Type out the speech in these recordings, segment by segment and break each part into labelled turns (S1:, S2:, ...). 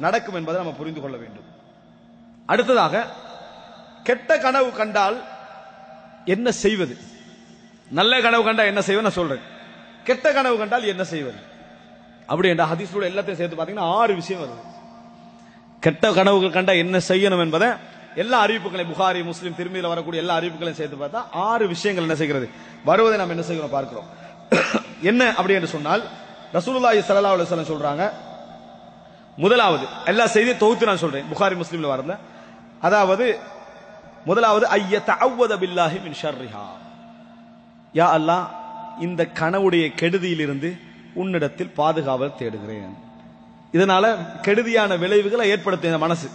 S1: நடக்கும் என்பதை நம்ம புரிந்து கொள்ள வேண்டும். அடுத்ததாக, கெட்ட கனவு கண்டால் என்ன செய்வது? நல்ல கனவு கண்டா என்ன செய்வது நான் சொல்றேன். கெட்ட கனவு கண்டால் என்ன செய்வது அப்படி என்ற ஹதீஸோட எல்லாத்தையும் சேர்த்து பாத்தீங்கன்னா 6 விஷயம் வருது. கெட்ட கனவுகள் கண்டா என்ன செய்யணும் என்பதை எல்லா அறிவிப்புகளையும், புகாரி, முஸ்லிம், திருமதியில வரக்கூடிய எல்லா அறிவிப்புகளையும் சேர்த்து பார்த்தா 6 விஷயங்கள் என்ன செய்கிறது வருவதை நாம் என்ன செய்கிறோம் பார்க்கிறோம். என்ன அப்படி என்று சொன்னால், ரசூலுல்லாஹி ஸல்லல்லாஹு அலைஹி வஸல்லம் சொல்றாங்க, முதலாவது எல்லா செய்தியும் தொகுத்து நான் சொல்றேன், புகாரி முஸ்லிம்ல வரல. அதாவது முதலாவது, ஐயதஅவ்வத பில்லாஹி மின் ஷர்ரிஹா, யா அல்லாஹ் இந்த கனவுடைய கெடுதியிலிருந்து உன்னிடத்தில் பாதுகாவல் தேடுகிறேன். இதனால கெடுதியான விளைவுகளை ஏற்படுத்தும். இந்த மனசு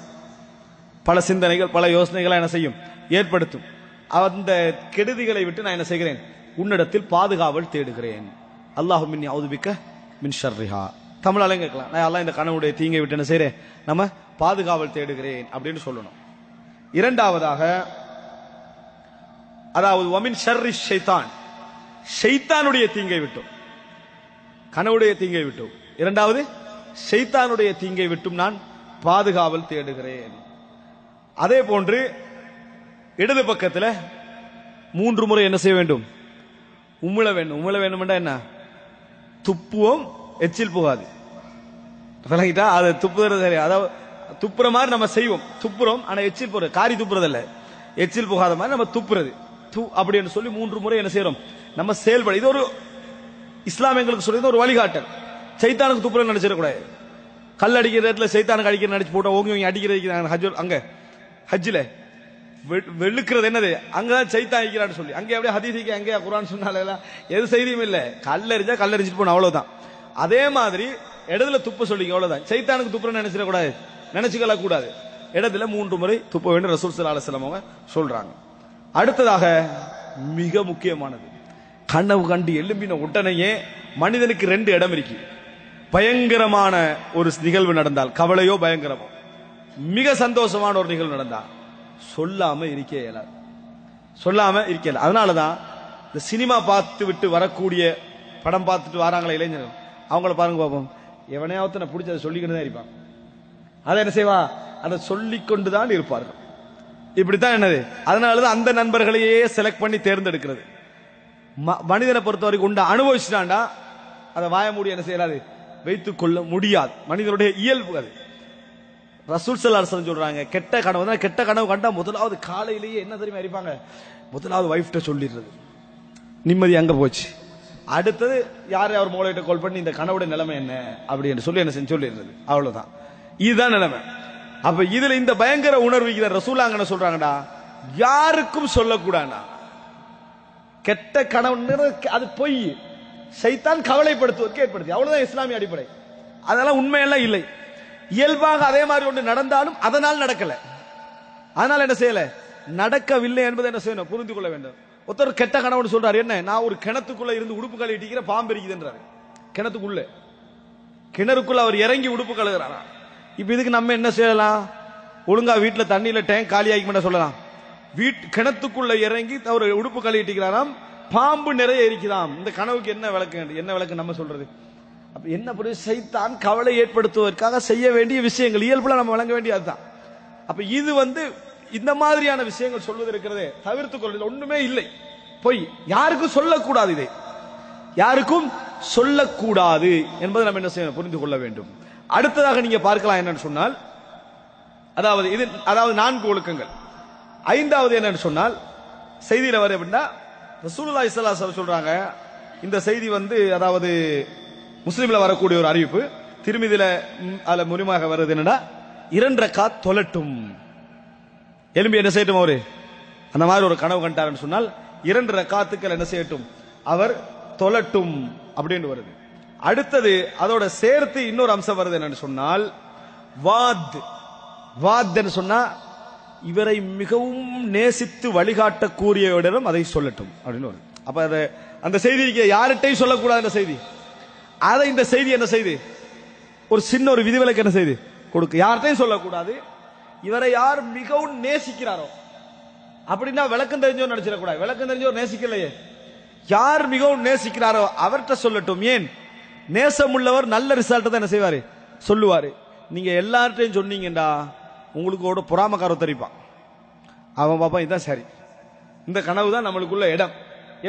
S1: பல சிந்தனைகள், பல யோசனைகளை என்ன செய்யும், ஏற்படுத்தும். அந்த கெடுதிகளை விட்டு நான் என்ன செய்கிறேன், உன்னிடத்தில் பாதுகாவல் தேடுகிறேன். அல்லாஹு மின்னி அஊது பிக்க மின் ஷர்ரிஹா. தமிழாலையும் கேட்கலாம், நான் அல்லாஹ் இந்த கனவுடைய தீங்கை விட்டு என்ன செய்கிறேன், நம்ம பாதுகாவல் தேடுகிறேன் அப்படின்னு சொல்லணும். இரண்டாவதாக, அதாவது வமின் ஷர்ரி ஷைத்தான், ஷைத்தானுடைய தீங்கை விட்டும், கனவுடைய தீங்கை விட்டும். இரண்டாவது, ஷைத்தானுடைய தீங்கை விட்டும் நான் பாதுகாவல் தேடுகிறேன். அதே போன்று இடது பக்கத்தில் 3 முறை என்ன செய்ய வேண்டும், உமிழ வேண்டும். உமிழ வேண்டும் என்றா என்ன, துப்புவோம், எச்சில் போகாது. அது துப்புறது சரி, அதாவது துப்புற மாதிரி நம்ம செய்வோம், துப்புறோம், ஆனா எச்சில் போறது, காரி துப்புறது இல்ல, எச்சில் போகாத மாதிரி நம்ம துப்புறது அப்படின்னு சொல்லி 3 முறை என்ன செய்யறோம், நம்ம செயல்பட. இது ஒரு இஸ்லாம் எங்களுக்கு சொல்லி ஒரு வழிகாட்டல். சைத்தானுக்கு துப்புற நினைச்சிடக்கூடாது. கல் அடிக்கிற இடத்துல சைத்தானுக்கு அடிக்கிற நினைச்சு போட்டா ஓங்கி அடிக்கிறது, அங்க ஹஜ்ஜில வெளுக்கிறது என்னது, அங்கதான் சைத்தான் அடிக்கிறான்னு சொல்லி அங்கே அப்படியே ஹதீஸுக்கு அங்கே குர்ஆன் சொன்னால எது செய்தியும் இல்ல, கல்லறிஞ்சா கல்லறிஞ்சிட்டு போன அவ்வளவுதான். அதே மாதிரி இடத்துல துப்ப சொல்லி அவ்வளவுதான். சைத்தானுக்கு துப்புற நினைச்சிடக்கூடாது, நினைச்சுக்கல கூடாது. இடத்துல 3 முறை துப்ப வேண்டும் ரசூல் ஸல்லல்லாஹு அலைஹி வஸல்லம் அவங்க சொல்றாங்க. அடுத்ததாக மிக முக்கியமானது, கனவு கண்டு எழும்பின உடனேயே மனிதனுக்கு 2 இடம் இருக்கு. பயங்கரமான ஒரு நிகழ்வு நடந்தால் கவலையோ, பயங்கரமோ, மிக சந்தோஷமான ஒரு நிகழ்வு நடந்தால் சொல்லாம இருக்க இயலாது, சொல்லாம இருக்க. அதனாலதான் இந்த சினிமா பார்த்து விட்டு வரக்கூடிய, படம் பார்த்துட்டு வராங்களே இளைஞர்கள், அவங்கள பாருங்க பாப்போம், எவனையாவது பிடிச்சதை சொல்லிக்கிட்டு தான் இருப்பான். அதை என்ன செய்வா, அதை சொல்லிக்கொண்டுதான் இருப்பார்கள். இப்படித்தான் என்னது. அதனாலதான் அந்த நண்பர்களையே செலக்ட் பண்ணி தேர்ந்தெடுக்கிறது. மனிதனை பொறுத்த வரைக்கும் உண்ட அனுபவிச்சுட்டாண்டா அதை வாய மூடி என்ன செய்யறாது, வைத்துக் கொள்ள முடியாது. மனிதனுடைய இயல்பு அது. ரசூல் ஸல்லல்லாஹு அலைஹி வஸல்லம் சொல்றாங்க, கெட்ட கனவு தான், கெட்ட கனவு கண்டா முதலாவது காலையிலேயே என்ன தெரியுமா இருப்பாங்க, முதலாவது வைஃப்ட சொல்லிடுறது, நிம்மதி அங்க போச்சு. அடுத்தது யார் அவர் மோளையிட்ட கால் பண்ணி இந்த கனவுடைய நிலைமை என்ன அப்படி என்று சொல்லி என்ன சொல்லிடுறது, அவ்வளவுதான். இதுதான் நிலைமை. அப்ப இதுல இந்த பயங்கர உணர்வு ரசூலுல்லாஹ் என்ன சொல்றாங்கடா, யாருக்கும் சொல்லக்கூடாது. கெட்ட கனவு அது பொய், சைத்தான் கவலைப்படுத்துவதற்கு ஏற்படுத்தி, அவ்வளவுதான் இஸ்லாமிய அடிப்படை. அதெல்லாம் உண்மையெல்லாம் இல்லை. இயல்பாக அதே மாதிரி ஒன்று நடந்தாலும் அதனால் நடக்கல, அதனால என்ன செய்யல, நடக்கவில்லை என்பதை என்ன செய்யணும், புரிந்து கொள்ள வேண்டும். ஒருத்தர் கெட்ட கனவுன்னு சொல்றாரு, என்ன, நான் ஒரு கிணத்துக்குள்ள இருந்து உடுப்பு கழுவிட்டிக்கிற பாம்பு இருக்குதுன்றாரு. கிணத்துக்குள்ள, கிணறுக்குள்ள அவர் இறங்கி உடுப்பு கழுவுறாரா. இப்ப இதுக்கு நம்ம என்ன செய்யலாம், ஒழுங்கா வீட்டுல தண்ணியில டேங்க் காலி ஆகிக்க சொல்லலாம். கிணத்துக்குள்ள இறங்கி அவர் உடுப்பு கழுவிட்டிக்கிறாராம், பாம்பு நிறைய இருக்குதாம். இந்த கனவுக்கு என்ன விளக்கு, என்ன விளக்கு நம்ம சொல்றது. அப்ப என்ன புரியுது, சைத்தான் கவலை ஏற்படுத்துவதற்காக செய்ய வேண்டிய விஷயங்கள் இயல்புல நம்ம வழங்க வேண்டியதுதான். அப்ப இது இந்த மாதிரியான விஷயங்கள் சொல்வது இருக்கிறதே தவிர்த்து கொள்வது ஒண்ணுமே இல்லை, பொய். யாருக்கும் சொல்லக்கூடாது, இதை யாருக்கும் சொல்லக்கூடாது என்பதை நம்ம என்ன செய்யணும், புரிந்து கொள்ள வேண்டும். அடுத்ததாக நீங்க பார்க்கலாம் என்னன்னு சொன்னால், அதாவது 4 ஒழுக்கங்கள். 5வது என்னன்னு சொன்னால், செய்தியில வர அப்படின்னா ரசூலுல்லாஹி ஸல்லல்லாஹு அலைஹி வஸல்லம் சொல்றாங்க. இந்த செய்தி அதாவது முஸ்லிம்ல வரக்கூடிய ஒரு அறிவிப்பு, திருமிதில அதுல முறிமாக வருது என்னன்னா, 2 ரக்காத் தொழட்டும். எலும்பி என்ன செய்யட்டும், அவரு அந்த மாதிரி ஒரு கனவு கண்டாருன்னு சொன்னால் 2 ரக்காத்துக்கள் என்ன செய்யட்டும், அவர் தொழட்டும் அப்படின்னு வருது. அடுத்தது அதோட சேர்த்து இன்னொரு அம்சம் வருது என்னன்னு சொன்னால், வாத் சொன்னா இவரை மிகவும் நேசித்து வழிகாட்டக்கூடியவரிடம் அதை சொல்லட்டும் அப்படின்னு வருது. அப்ப அந்த செய்திக்கு யார்கிட்டையும் சொல்லக்கூடாது அந்த செய்தி. அதை இந்த செய்தி என்ன செய்து, ஒரு சின்ன ஒரு விதிவிலக்கு என்ன செய்து கொடுக்கு, யார்கிட்டையும் சொல்லக்கூடாது. இவரை யார் மிகவும் நேசிக்கிறாரோ, அப்படின்னா விளக்கம் தெரிஞ்சோ நினைச்சிடக்கூடாது. விளக்கம் தெரிஞ்சோ நேசிக்கலையே, யார் மிகவும் நேசிக்கிறாரோ அவர்கிட்ட சொல்லட்டும். ஏன், நேசம் உள்ளவர் நல்ல ரிசல்ட் தான் என்ன செய்வாரு, சொல்லுவாரு. நீங்க எல்லார்ட்டையும் சொன்னீங்கடா உங்களுக்கு ஒரு பொறாமக்கார தெரிப்பான். அவன் பாப்பான் இதான் சரி, இந்த கனவு தான் நம்மளுக்குள்ள இடம்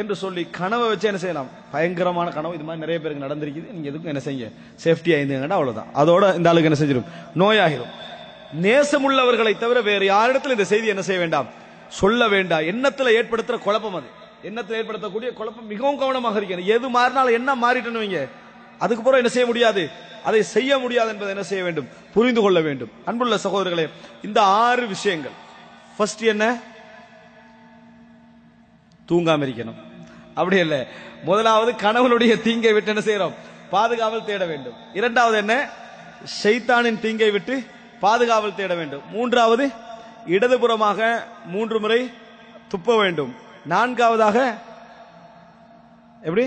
S1: என்று சொல்லி கனவை வச்சு என்ன செய்யலாம், பயங்கரமான கனவு. இது மாதிரி நிறைய பேருக்கு நடந்திருக்குது. நீங்க எதுக்கும் என்ன செய்ய, சேஃப்டியா இருந்தீங்கன்னா அவ்வளவுதான். அதோட இந்த ஆளுக்கு என்ன செஞ்சிடும், நோயாகிடும். நேசமுள்ளவர்களை தவிர வேறு யாரிடத்தில் இந்த செய்தி என்ன செய்ய வேண்டாம், சொல்ல வேண்டாம். எண்ணத்துல ஏற்படுத்துற குழப்பம், அது எண்ணத்தில் ஏற்படுத்தக்கூடிய குழப்பம் மிகவும் கவனமாக இருக்கணும். எது மாறினாலும் என்ன மாறிட்டணும் வைங்க, அதுக்கு பிறகு என்ன செய்ய முடியாது, அதை செய்ய முடியாது என்பதை என்ன செய்ய வேண்டும், புரிந்து கொள்ள வேண்டும். அன்புள்ள சகோதரர்களே, இந்த 6 விஷயங்கள். ஃபர்ஸ்ட் என்ன, தூங்காம இருக்கணும். அப்படி இல்லை, முதலாவது கணவனுடைய தீங்கை விட்டு என்ன செய்யறோம், பாதுகாவல் தேட வேண்டும். இரண்டாவது என்ன, ஷைத்தானின் தீங்கை விட்டு பாதுகாவல் தேட வேண்டும். மூன்றாவது இடதுபுறமாக 3 முறை துப்ப வேண்டும். நான்காவதாக எப்படி,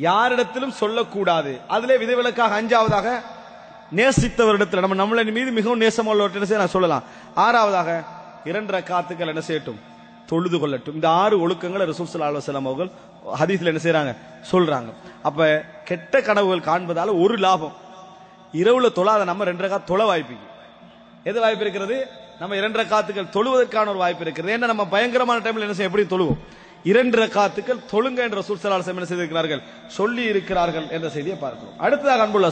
S1: யாரிடத்திலும் சொல்லக்கூடாது. அதிலே விதிவிலக்காக 5ஆவதாக நேசித்தவரிடத்தில் நம்மள மீது மிகவும் நேசமுள்ளவர்கிட்ட நான் சொல்லலாம். 6ஆவதாக 2 ரக்காத்துக்கள் என்ன செய்யட்டும், தொழுது கொள்ளட்டும். இந்த 6 ஒழுக்கங்களை ரசூல் ஸல்லல்லாஹு அலைஹி வஸல்லம் அவர்கள் ஹதீஸ்ல என்ன செய்யறாங்க, சொல்றாங்க. அப்ப கெட்ட கனவுகள் காண்பதால ஒரு லாபம், இரவுல தொழாத நம்ம 2 ரக்காத் தொழ வாய்ப்பு. எது வாய்ப்பு இருக்கிறது, நம்ம 2 ரக்காத்துக்கள் தொழுவதற்கான ஒரு வாய்ப்பு இருக்கிறது. ஏன்னா நம்ம பயங்கரமான டைம்ல என்ன செய்ய, எப்படி தொழுவோம், 2 ரக்காத்துக்கள் தொழுங்க என்ற ரசூல் ஸல்லல்லாஹு அலைஹி வஸல்லம் என்ன செய்திருக்கிறார்கள், சொல்லி இருக்கிறார்கள் என்ற செய்தியை பார்க்கிறோம். அடுத்ததாக அன்புள்ள